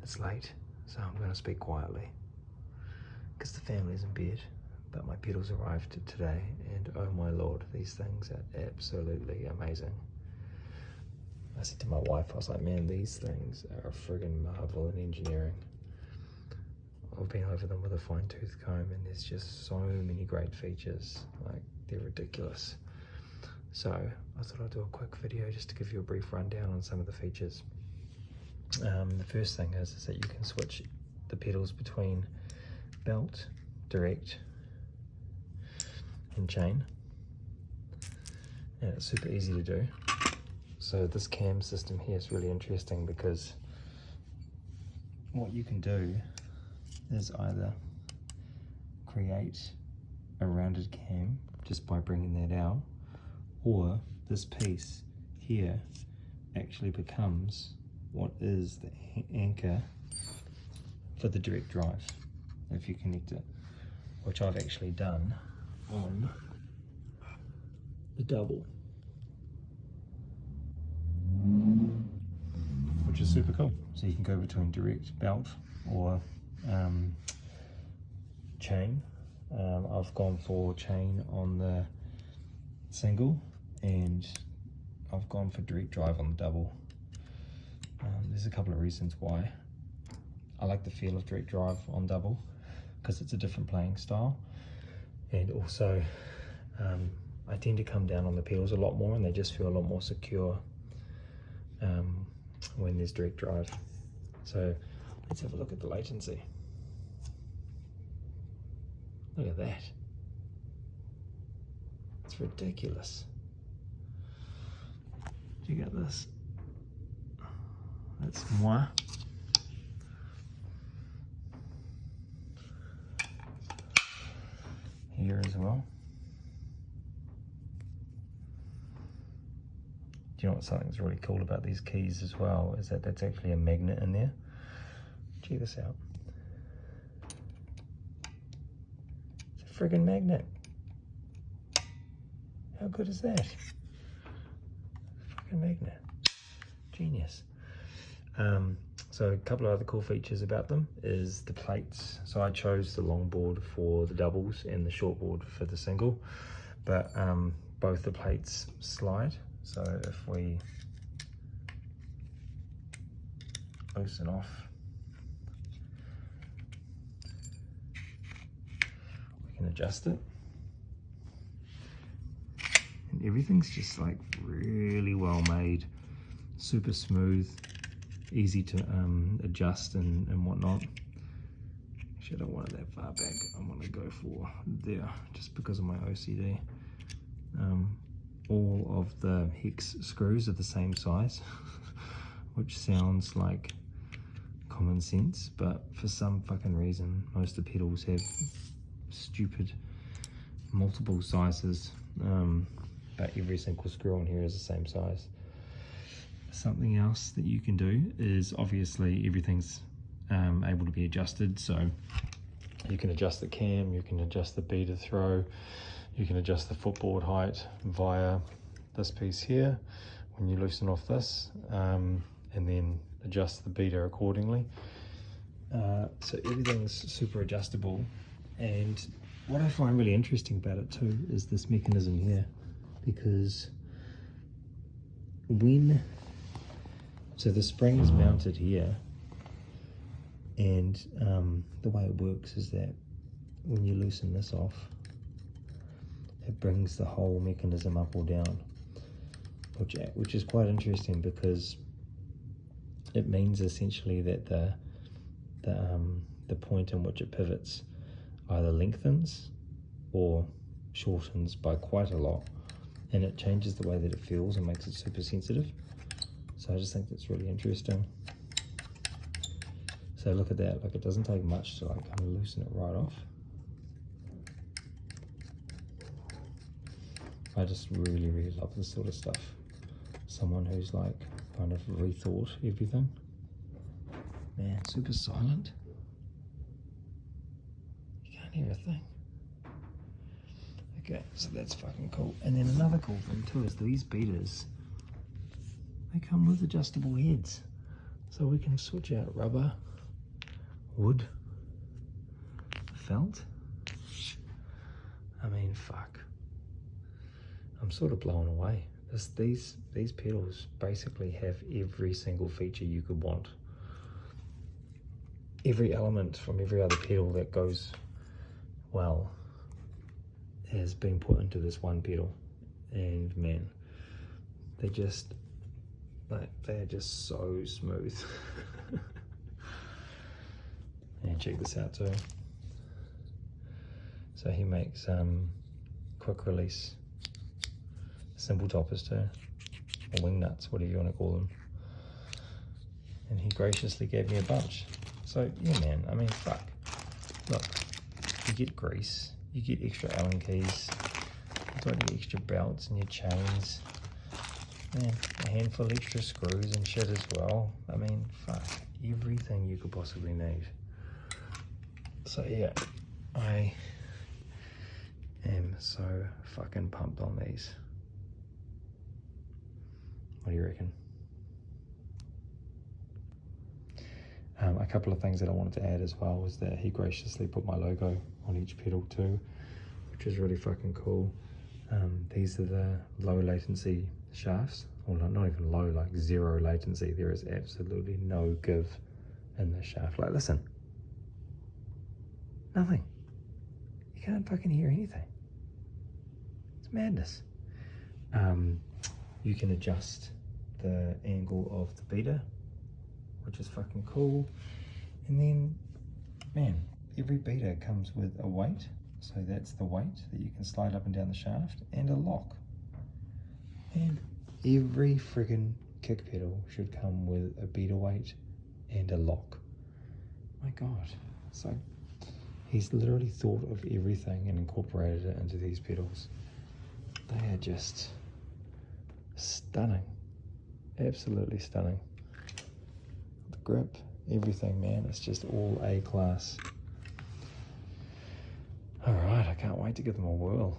It's late, so I'm going to speak quietly because the family's in bed, but my pedals arrived today, and oh my lord, these things are absolutely amazing. I said to my wife, I was like, man, these things are a friggin' marvel in engineering. I've been over them with a fine-tooth comb, and there's just so many great features, like they're ridiculous. So I thought I'd do a quick video just to give you a brief rundown on some of the features. The first thing is that you can switch the pedals between belt, direct, and chain, and it's super easy to do. So this cam system here is really interesting because what you can do is either create a rounded cam just by bringing that out, or this piece here actually becomes what is the anchor for the direct drive if you connect it, which I've actually done on the double, which is super cool. So you can go between direct, belt, or chain. I've gone for chain on the single, and I've gone for direct drive on the double. There's a couple of reasons why. I like the feel of direct drive on double because it's a different playing style, and also I tend to come down on the pedals a lot more, and they just feel a lot more secure when there's direct drive. So let's have a look at the latency. Look at that. It's ridiculous. You get this? That's moi. Here as well. Do you know what something's really cool about these keys as well is that that's actually a magnet in there. Check this out. It's a friggin' magnet. How good is that? Friggin' magnet. Genius. So a couple of other cool features about them is the plates. So I chose the long board for the doubles and the short board for the single, but both the plates slide. So if we loosen off, we can adjust it. And everything's just like really well made, super smooth, easy to adjust and whatnot. Actually, I don't want it that far back. I want to go for there just because of my OCD. All of the hex screws are the same size, which sounds like common sense, but for some fucking reason, most of the pedals have stupid multiple sizes, but every single screw on here is the same size. Something else that you can do is obviously everything's able to be adjusted, so you can adjust the cam, you can adjust the beater throw, you can adjust the footboard height via this piece here when you loosen off this, and then adjust the beater accordingly. So everything's super adjustable, and what I find really interesting about it too is this mechanism here, because so the spring is mounted here, and the way it works is that when you loosen this off, it brings the whole mechanism up or down, which is quite interesting because it means essentially that the point in which it pivots either lengthens or shortens by quite a lot, and it changes the way that it feels and makes it super sensitive. So I just think that's really interesting. So look at that, like it doesn't take much to like kind of loosen it right off. I just really love this sort of stuff. Someone who's like kind of rethought everything. Man, super silent. You can't hear a thing. Okay, so that's fucking cool. And then another cool thing too is these beaters, they come with adjustable heads. So we can switch out rubber wood, felt. I mean, fuck. I'm sort of blown away. These pedals basically have every single feature you could want. Every element from every other pedal that goes well has been put into this one pedal, and man, they're just so smooth. And check this out too. So he makes quick release simple toppers too, or wing nuts, whatever you want to call them. And he graciously gave me a bunch. So yeah, man, I mean, fuck. Look, you get grease, you get extra Allen keys, you've got your extra belts and your chains, man, a handful of extra screws and shit as well. I mean, fuck, everything you could possibly need. So yeah, I am so fucking pumped on these. What do you reckon? A couple of things that I wanted to add as well was that he graciously put my logo on each pedal too, which is really fucking cool. These are the low latency shafts, or not even low, like zero latency. There is absolutely no give in the shaft. Like, listen, nothing. You can't fucking hear anything. It's madness. You can adjust the angle of the beater, which is fucking cool. And then, man, every beater comes with a weight. So that's the weight that you can slide up and down the shaft, and a lock. And every friggin' kick pedal should come with a beater weight and a lock. My God, so he's literally thought of everything and incorporated it into these pedals. They are just stunning, absolutely stunning. The grip, everything, man, it's just all A class. All right, I can't wait to give them a whirl.